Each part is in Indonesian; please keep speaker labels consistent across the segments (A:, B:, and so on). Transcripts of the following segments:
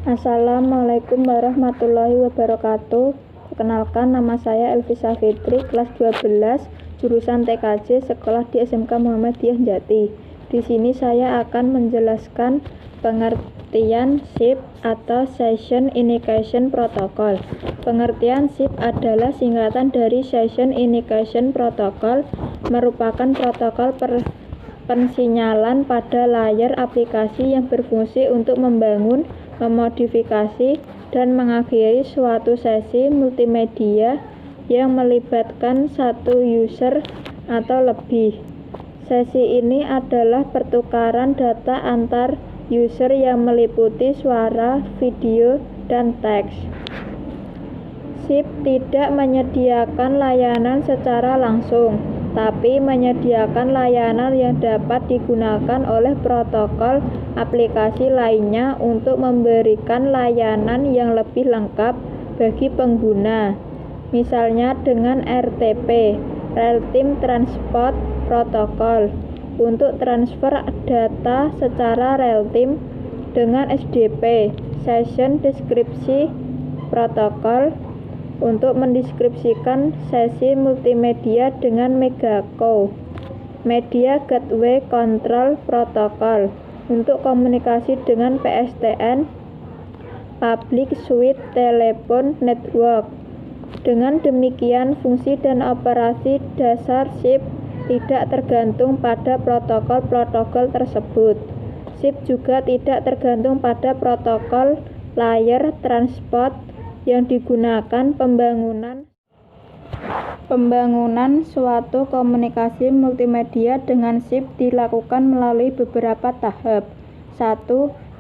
A: Assalamualaikum warahmatullahi wabarakatuh. Perkenalkan, nama saya Elvisa Fitri, kelas 12, jurusan TKJ, sekolah di SMK Muhammadiyah Jati. Di sini saya akan menjelaskan pengertian SIP atau Session Initiation Protocol. Pengertian SIP adalah singkatan dari Session Initiation Protocol, merupakan protokol pensinyalan pada layar aplikasi yang berfungsi untuk membangun, memodifikasi, dan mengakhiri suatu sesi multimedia yang melibatkan satu user atau lebih. Sesi ini adalah pertukaran data antar user yang meliputi suara, video, dan teks. SIP tidak menyediakan layanan secara langsung, tapi menyediakan layanan yang dapat digunakan oleh protokol aplikasi lainnya untuk memberikan layanan yang lebih lengkap bagi pengguna. Misalnya dengan RTP, Real Time Transport Protocol, untuk transfer data secara real time, dengan SDP, Session Description Protocol, untuk mendeskripsikan sesi multimedia, dengan Megaco, Media Gateway Control Protocol, untuk komunikasi dengan PSTN, Public Switch Telephone Network. Dengan demikian, fungsi dan operasi dasar SIP tidak tergantung pada protokol-protokol tersebut. SIP juga tidak tergantung pada protokol layer transport yang digunakan. Pembangunan suatu komunikasi multimedia dengan SIP dilakukan melalui beberapa tahap. 1.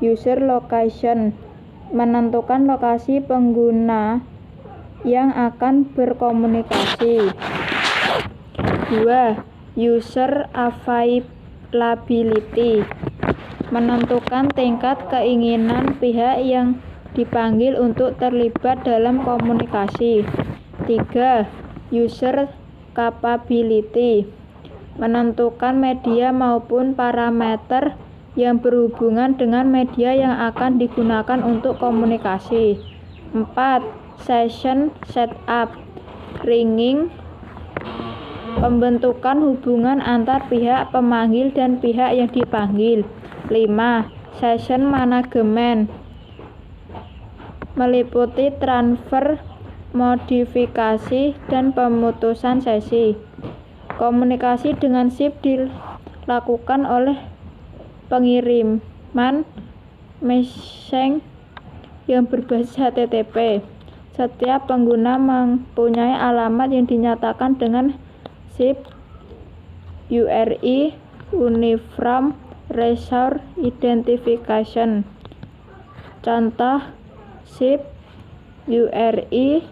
A: User location, menentukan lokasi pengguna yang akan berkomunikasi. 2. User availability, menentukan tingkat keinginan pihak yang dipanggil untuk terlibat dalam komunikasi. 3. User capability, menentukan media maupun parameter yang berhubungan dengan media yang akan digunakan untuk komunikasi. 4. Session setup, ringing, pembentukan hubungan antar pihak pemanggil dan pihak yang dipanggil. 5. Session management, meliputi transfer, modifikasi, dan pemutusan sesi. Komunikasi dengan SIP dilakukan oleh pengiriman message yang berbasis HTTP. Setiap pengguna mempunyai alamat yang dinyatakan dengan SIP URI, Uniform Resource Identification. Contoh SIP URI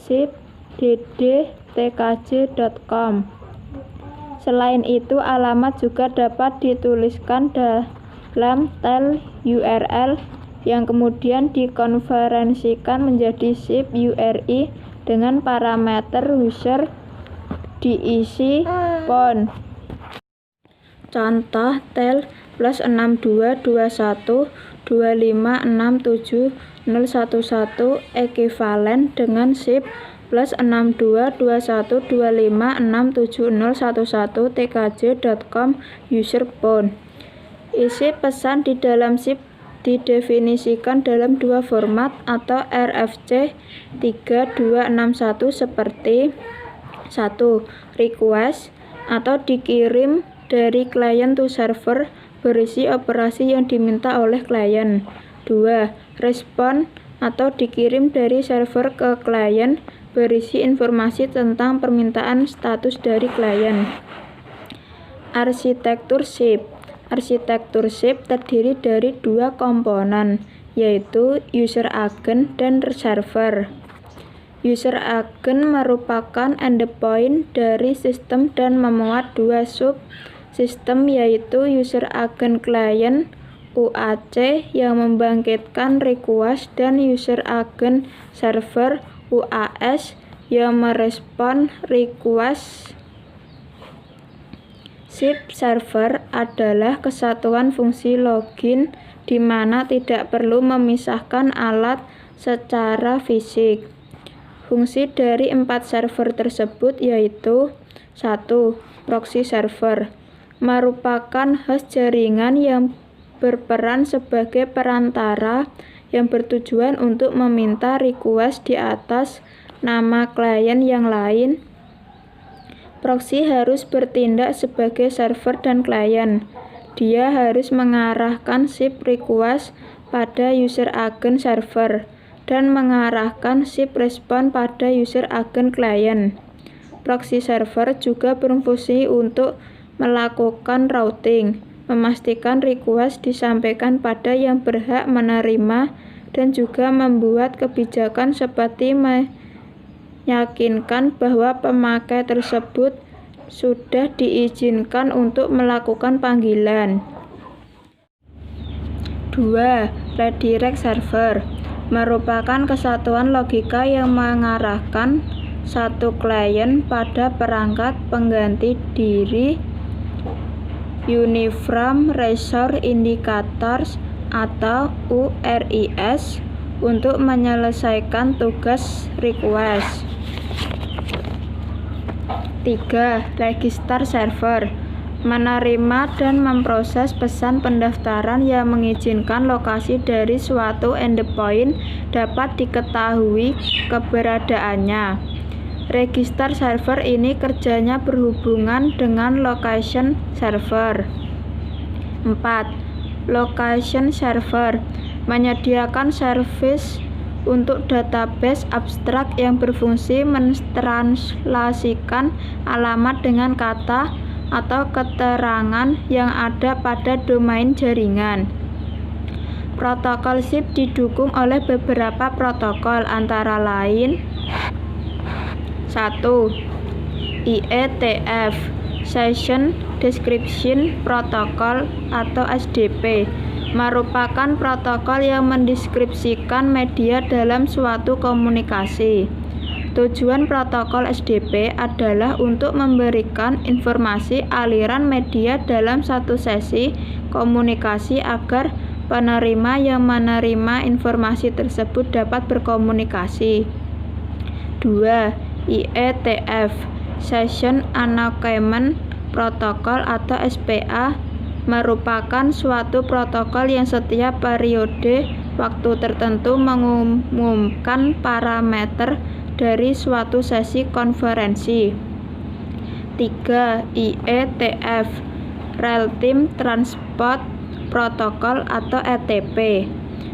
A: sip.dd.tkj.com. Selain itu, alamat juga dapat dituliskan dalam tel URL yang kemudian dikonversikan menjadi SIP URI dengan parameter user diisi PON. Contoh tel +622125670011 ekivalen dengan SIP +622125670011 tkj.com user PON. Isi pesan di dalam SIP didefinisikan dalam dua format atau RFC 3261 seperti 1. Request atau dikirim dari client to server, berisi operasi yang diminta oleh klien. 2. Respon atau dikirim dari server ke klien, berisi informasi tentang permintaan status dari klien. Arsitektur SIP. Arsitektur SIP terdiri dari dua komponen, yaitu user agent dan server. User agent merupakan endpoint dari sistem dan memuat dua subsistem, yaitu user agent client UAC yang membangkitkan request dan user agent server UAS yang merespon request. SIP server adalah kesatuan fungsi login di mana tidak perlu memisahkan alat secara fisik. Fungsi dari 4 server tersebut yaitu 1. Proxy server merupakan host jaringan yang berperan sebagai perantara yang bertujuan untuk meminta request di atas nama klien yang lain. Proxy harus bertindak sebagai server dan klien. Dia harus mengarahkan SIP request pada user agent server dan mengarahkan SIP respon pada user agent klien. Proxy server juga berfungsi untuk melakukan routing, memastikan request disampaikan pada yang berhak menerima, dan juga membuat kebijakan seperti meyakinkan bahwa pemakai tersebut sudah diizinkan untuk melakukan panggilan. 2. Redirect server merupakan kesatuan logika yang mengarahkan satu klien pada perangkat pengganti diri Uniform Resource Indicators atau URIS untuk menyelesaikan tugas request. 3. Register server menerima dan memproses pesan pendaftaran yang mengizinkan lokasi dari suatu endpoint dapat diketahui keberadaannya. Register server ini kerjanya berhubungan dengan location server. 4. Location server menyediakan service untuk database abstrak yang berfungsi mentranslasikan alamat dengan kata atau keterangan yang ada pada domain jaringan. Protokol SIP didukung oleh beberapa protokol antara lain 1. IETF Session Description Protocol atau SDP merupakan protokol yang mendeskripsikan media dalam suatu komunikasi. Tujuan protokol SDP adalah untuk memberikan informasi aliran media dalam satu sesi komunikasi agar penerima yang menerima informasi tersebut dapat berkomunikasi. 2. IETF Session Announcement Protocol atau SPA merupakan suatu protokol yang setiap periode waktu tertentu mengumumkan parameter dari suatu sesi konferensi. 3. IETF Real-Time Transport Protocol atau RTP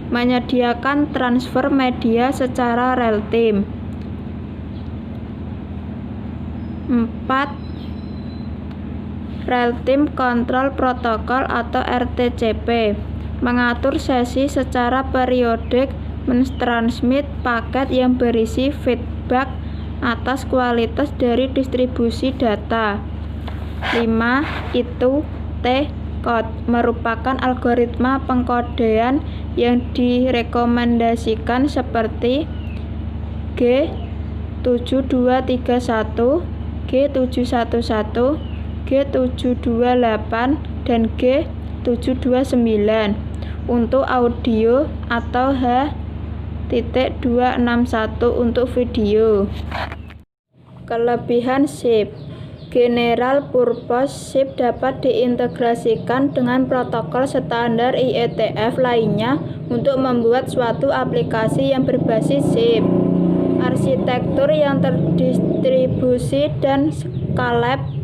A: menyediakan transfer media secara real-time. 4. Real-Time Control Protocol atau RTCP mengatur sesi secara periodik, mentransmit paket yang berisi feedback atas kualitas dari distribusi data. 5. Itu T-Code merupakan algoritma pengkodean yang direkomendasikan seperti G7231, G711, G728, dan G729 untuk audio atau H.261 untuk video. Kelebihan SIP. General Purpose SIP dapat diintegrasikan dengan protokol standar IETF lainnya untuk membuat suatu aplikasi yang berbasis SIP. Arsitektur yang terdistribusi dan scalable,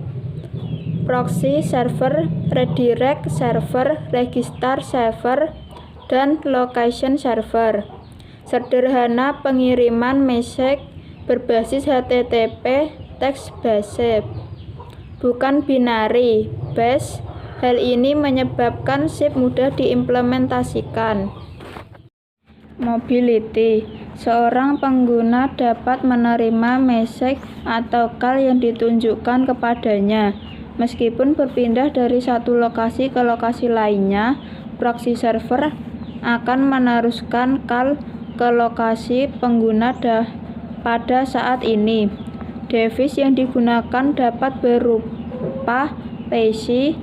A: proxy server, redirect server, register server, dan location server. Sederhana pengiriman message berbasis HTTP text based, bukan binary based. Hal ini menyebabkan SIP mudah diimplementasikan. Mobility. Seorang pengguna dapat menerima message atau call yang ditunjukkan kepadanya. Meskipun berpindah dari satu lokasi ke lokasi lainnya, proxy server akan meneruskan call ke lokasi pengguna pada saat ini. Device yang digunakan dapat berupa PC,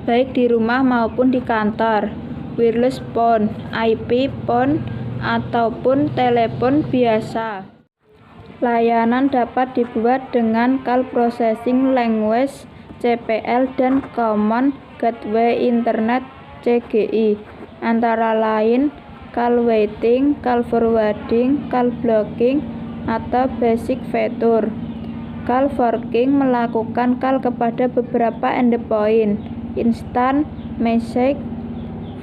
A: baik di rumah maupun di kantor. wireless phone, IP phone, ataupun telepon biasa. Layanan dapat dibuat dengan Call Processing Language (CPL) dan Common Gateway Internet (CGI), antara lain call waiting, call forwarding, call blocking, atau basic feature. Call forking melakukan call kepada beberapa endpoint, instant message,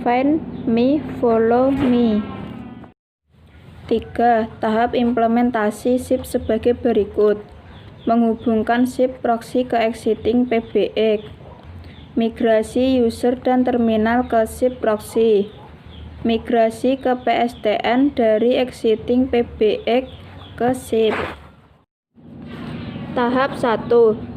A: find me, follow me. 3. Tahap implementasi SIP sebagai berikut. Menghubungkan SIP proxy ke existing PBX. Migrasi user dan terminal ke SIP proxy. Migrasi ke PSTN dari existing PBX ke SIP. Tahap 1.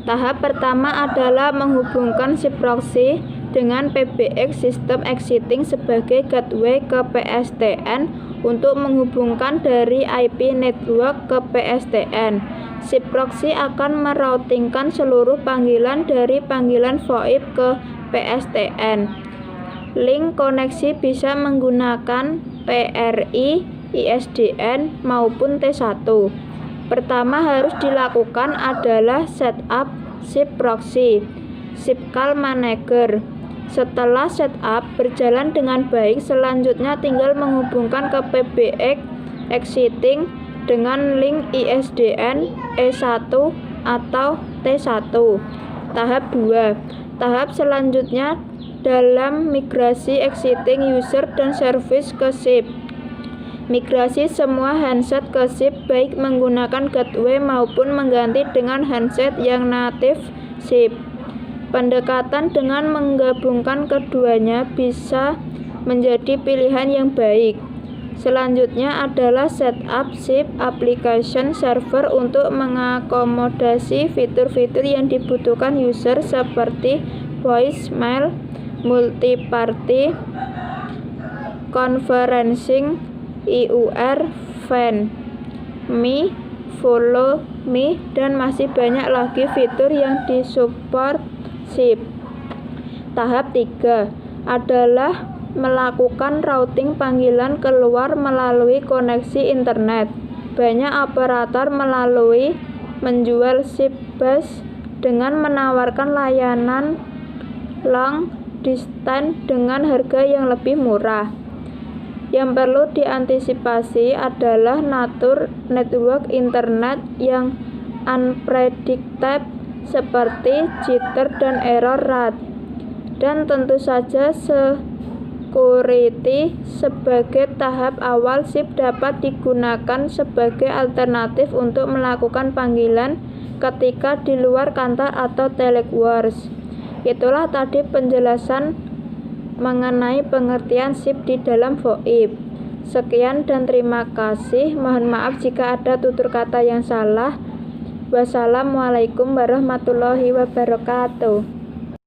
A: Tahap pertama adalah menghubungkan SIP proxy dengan PBX sistem existing sebagai gateway ke PSTN untuk menghubungkan dari IP network ke PSTN. SIP proxy akan meroutingkan seluruh panggilan dari panggilan VoIP ke PSTN. Link koneksi bisa menggunakan PRI, ISDN, maupun T1. Pertama harus dilakukan adalah setup SIP proxy, SIP call manager. Setelah setup berjalan dengan baik, selanjutnya tinggal menghubungkan ke PBX existing dengan link ISDN E1 atau T1. Tahap 2. Tahap selanjutnya dalam migrasi existing user dan service ke SIP. Migrasi semua handset ke SIP baik menggunakan gateway maupun mengganti dengan handset yang native SIP. Pendekatan dengan menggabungkan keduanya bisa menjadi pilihan yang baik. Selanjutnya adalah setup SIP application server untuk mengakomodasi fitur-fitur yang dibutuhkan user seperti voicemail, multi-party, conferencing, IUR, find me, follow me, dan masih banyak lagi fitur yang disupport SIP. Tahap 3 adalah melakukan routing panggilan keluar melalui koneksi internet. Banyak operator menjual SIP bus dengan menawarkan layanan long distance dengan harga yang lebih murah. Yang perlu diantisipasi adalah natur network internet yang unpredictable seperti jitter dan error rate, dan tentu saja security. Sebagai tahap awal, SIP dapat digunakan sebagai alternatif untuk melakukan panggilan ketika di luar kantor atau teleworks. Itulah tadi penjelasan mengenai pengertian SIP di dalam VoIP. Sekian dan terima kasih. Mohon maaf jika ada tutur kata yang salah. Wassalamualaikum warahmatullahi wabarakatuh.